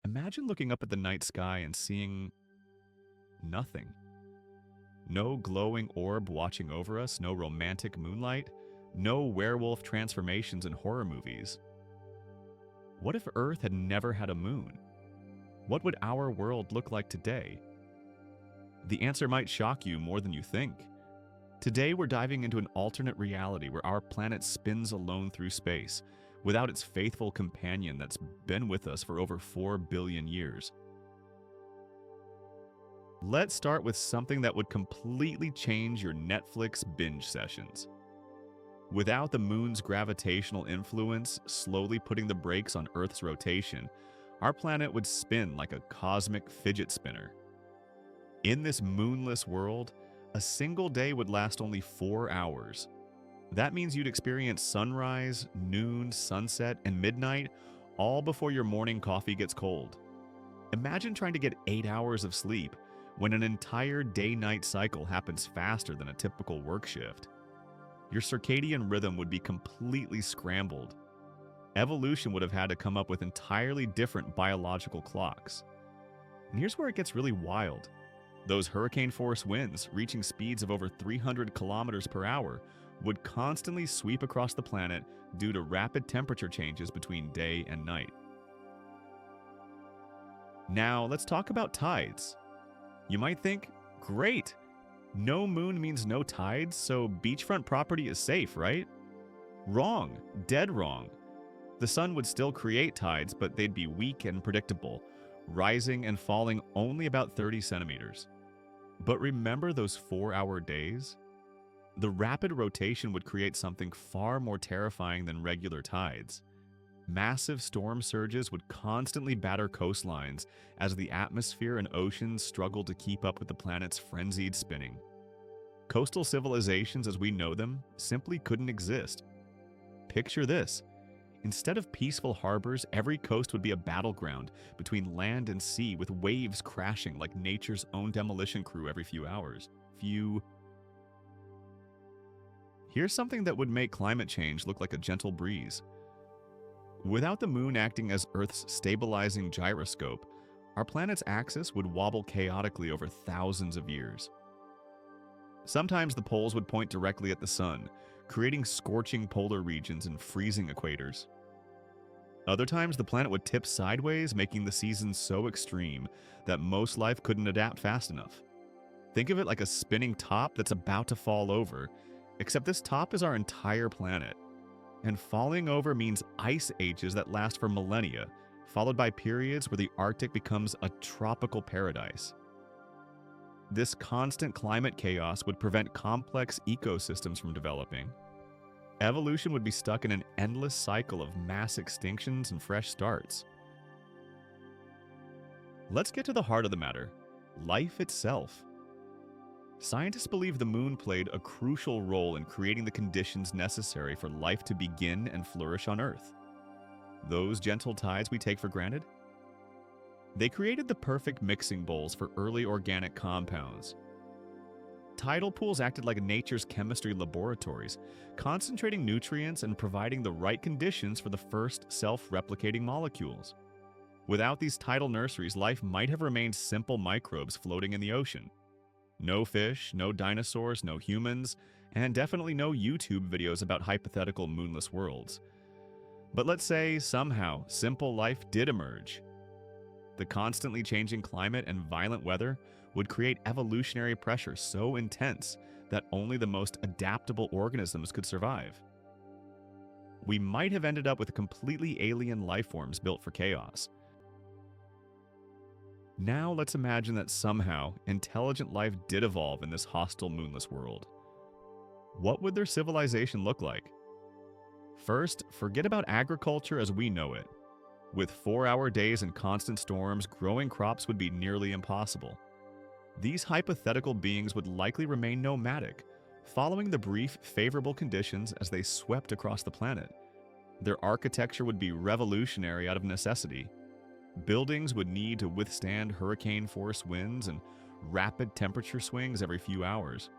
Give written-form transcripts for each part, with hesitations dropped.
Imagine looking up at the night sky and seeing nothing. No glowing orb watching over us, no romantic moonlight, no werewolf transformations in horror movies. What if Earth had never had a moon? What would our world look like today? The answer might shock you more than you think. Today, we're diving into an alternate reality where our planet spins alone through space, without its faithful companion that's been with us for over 4 billion years. Let's start with something that would completely change your Netflix binge sessions. Without the moon's gravitational influence slowly putting the brakes on Earth's rotation, our planet would spin like a cosmic fidget spinner. In this moonless world, a single day would last only 4 hours. That means you'd experience sunrise, noon, sunset, and midnight all before your morning coffee gets cold. Imagine trying to get 8 hours of sleep when an entire day-night cycle happens faster than a typical work shift. Your circadian rhythm would be completely scrambled. Evolution would have had to come up with entirely different biological clocks. And here's where it gets really wild. Those hurricane-force winds, reaching speeds of over 300 kilometers per hour, would constantly sweep across the planet due to rapid temperature changes between day and night. Now, let's talk about tides. You might think, great, no moon means no tides, so beachfront property is safe, right? Wrong, dead wrong. The sun would still create tides, but they'd be weak and predictable, rising and falling only about 30 centimeters. But remember those 4-hour days? The rapid rotation would create something far more terrifying than regular tides. Massive storm surges would constantly batter coastlines as the atmosphere and oceans struggled to keep up with the planet's frenzied spinning. Coastal civilizations as we know them simply couldn't exist. Picture this. Instead of peaceful harbors, every coast would be a battleground between land and sea with waves crashing like nature's own demolition crew every few hours. Here's something that would make climate change look like a gentle breeze. Without the moon acting as Earth's stabilizing gyroscope, our planet's axis would wobble chaotically over thousands of years. Sometimes the poles would point directly at the sun, creating scorching polar regions and freezing equators. Other times, the planet would tip sideways, making the seasons so extreme that most life couldn't adapt fast enough. Think of it like a spinning top that's about to fall over, except this top is our entire planet. And falling over means ice ages that last for millennia, followed by periods where the Arctic becomes a tropical paradise. This constant climate chaos would prevent complex ecosystems from developing. Evolution would be stuck in an endless cycle of mass extinctions and fresh starts. Let's get to the heart of the matter: life itself. Scientists believe the moon played a crucial role in creating the conditions necessary for life to begin and flourish on Earth. Those gentle tides we take for granted? They created the perfect mixing bowls for early organic compounds. Tidal pools acted like nature's chemistry laboratories, concentrating nutrients and providing the right conditions for the first self-replicating molecules. Without these tidal nurseries, life might have remained simple microbes floating in the ocean. No fish, no dinosaurs, no humans, and definitely no YouTube videos about hypothetical moonless worlds. But let's say, somehow, simple life did emerge. The constantly changing climate and violent weather would create evolutionary pressure so intense that only the most adaptable organisms could survive. We might have ended up with completely alien life forms built for chaos. Now let's imagine that somehow intelligent life did evolve in this hostile moonless world. What would their civilization look like? First, forget about agriculture as we know it. With 4-hour days and constant storms, growing crops would be nearly impossible. These hypothetical beings would likely remain nomadic, following the brief, favorable conditions as they swept across the planet. Their architecture would be revolutionary out of necessity. Buildings would need to withstand hurricane-force winds and rapid temperature swings every few hours.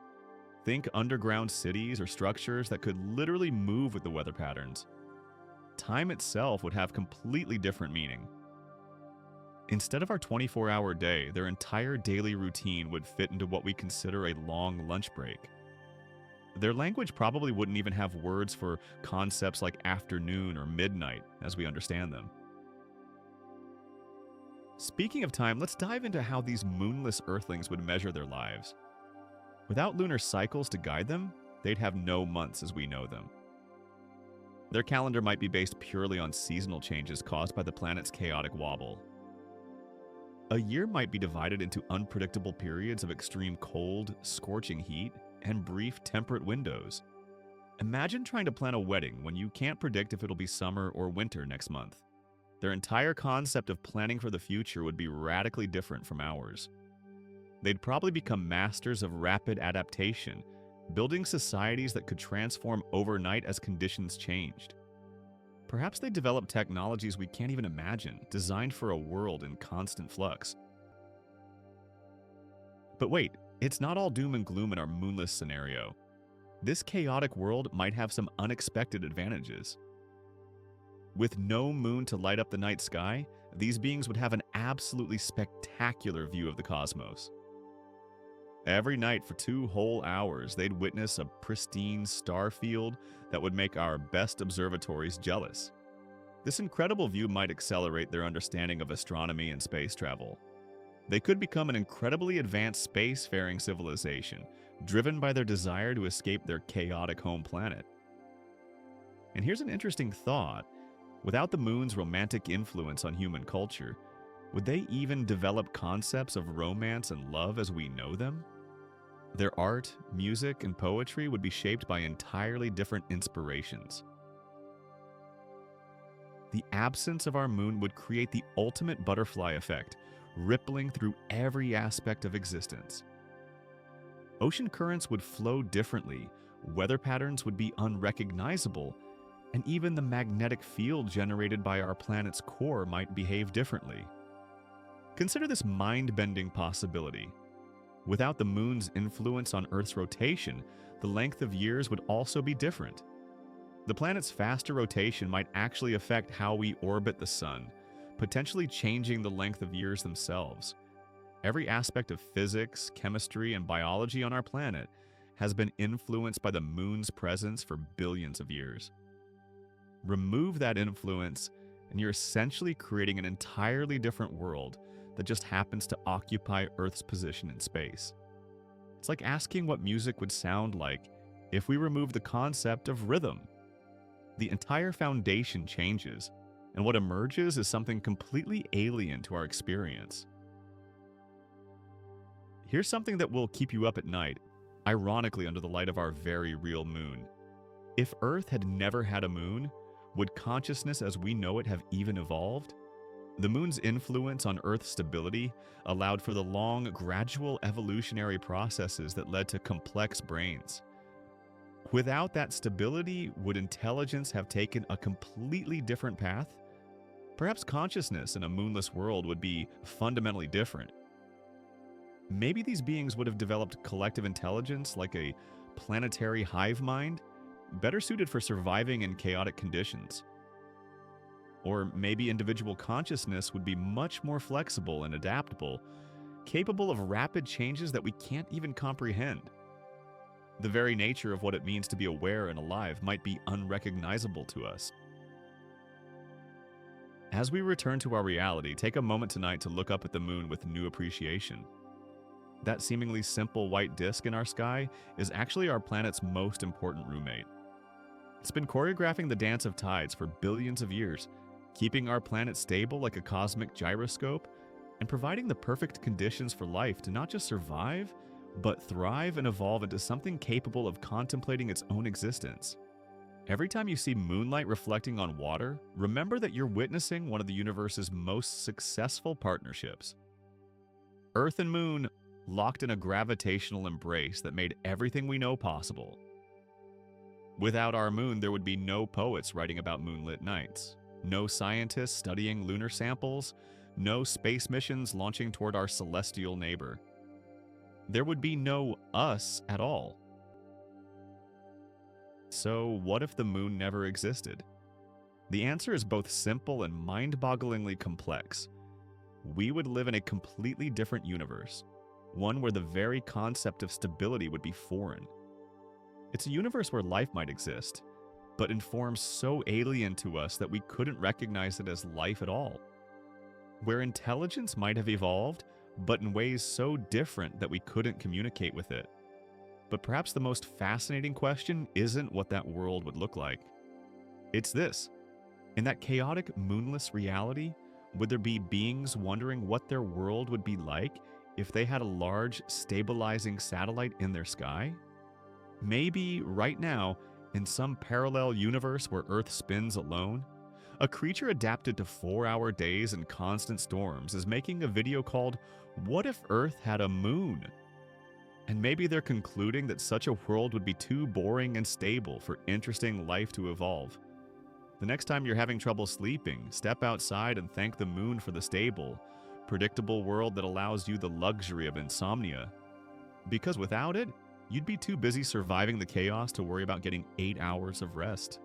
Think underground cities or structures that could literally move with the weather patterns. Time itself would have completely different meaning. Instead of our 24-hour day, their entire daily routine would fit into what we consider a long lunch break. Their language probably wouldn't even have words for concepts like afternoon or midnight as we understand them. Speaking of time, let's dive into how these moonless Earthlings would measure their lives. Without lunar cycles to guide them, they'd have no months as we know them. Their calendar might be based purely on seasonal changes caused by the planet's chaotic wobble. A year might be divided into unpredictable periods of extreme cold, scorching heat, and brief temperate windows. Imagine trying to plan a wedding when you can't predict if it'll be summer or winter next month. Their entire concept of planning for the future would be radically different from ours. They'd probably become masters of rapid adaptation, building societies that could transform overnight as conditions changed. Perhaps they developed technologies we can't even imagine, designed for a world in constant flux. But wait, it's not all doom and gloom in our moonless scenario. This chaotic world might have some unexpected advantages. With no moon to light up the night sky, these beings would have an absolutely spectacular view of the cosmos. Every night for 2 whole hours, they'd witness a pristine star field that would make our best observatories jealous. This incredible view might accelerate their understanding of astronomy and space travel. They could become an incredibly advanced spacefaring civilization, driven by their desire to escape their chaotic home planet. And here's an interesting thought. Without the moon's romantic influence on human culture, would they even develop concepts of romance and love as we know them? Their art, music, and poetry would be shaped by entirely different inspirations. The absence of our moon would create the ultimate butterfly effect, rippling through every aspect of existence. Ocean currents would flow differently, weather patterns would be unrecognizable, and even the magnetic field generated by our planet's core might behave differently. Consider this mind-bending possibility. Without the moon's influence on Earth's rotation, the length of years would also be different. The planet's faster rotation might actually affect how we orbit the sun, potentially changing the length of years themselves. Every aspect of physics, chemistry, and biology on our planet has been influenced by the moon's presence for billions of years. Remove that influence, and you're essentially creating an entirely different world that just happens to occupy Earth's position in space. It's like asking what music would sound like if we remove the concept of rhythm. The entire foundation changes, and what emerges is something completely alien to our experience. Here's something that will keep you up at night, ironically under the light of our very real moon. If Earth had never had a moon, would consciousness as we know it have even evolved? The moon's influence on Earth's stability allowed for the long, gradual evolutionary processes that led to complex brains. Without that stability, would intelligence have taken a completely different path? Perhaps consciousness in a moonless world would be fundamentally different. Maybe these beings would have developed collective intelligence like a planetary hive mind, better suited for surviving in chaotic conditions. Or maybe individual consciousness would be much more flexible and adaptable, capable of rapid changes that we can't even comprehend. The very nature of what it means to be aware and alive might be unrecognizable to us. As we return to our reality, take a moment tonight to look up at the moon with new appreciation. That seemingly simple white disk in our sky is actually our planet's most important roommate. It's been choreographing the dance of tides for billions of years, keeping our planet stable like a cosmic gyroscope, and providing the perfect conditions for life to not just survive, but thrive and evolve into something capable of contemplating its own existence. Every time you see moonlight reflecting on water, remember that you're witnessing one of the universe's most successful partnerships. Earth and Moon locked in a gravitational embrace that made everything we know possible. Without our moon, there would be no poets writing about moonlit nights, no scientists studying lunar samples, no space missions launching toward our celestial neighbor. There would be no us at all. So, what if the moon never existed? The answer is both simple and mind-bogglingly complex. we would live in a completely different universe, one where the very concept of stability would be foreign. It's a universe where life might exist, but in forms so alien to us that we couldn't recognize it as life at all. Where intelligence might have evolved, but in ways so different that we couldn't communicate with it. But perhaps the most fascinating question isn't what that world would look like. It's this. In that chaotic, moonless reality, would there be beings wondering what their world would be like if they had a large, stabilizing satellite in their sky? Maybe, right now, in some parallel universe where Earth spins alone, a creature adapted to 4-hour days and constant storms is making a video called, "What if Earth had a moon?" And maybe they're concluding that such a world would be too boring and stable for interesting life to evolve. The next time you're having trouble sleeping, step outside and thank the moon for the stable, predictable world that allows you the luxury of insomnia. Because without it, you'd be too busy surviving the chaos to worry about getting 8 hours of rest.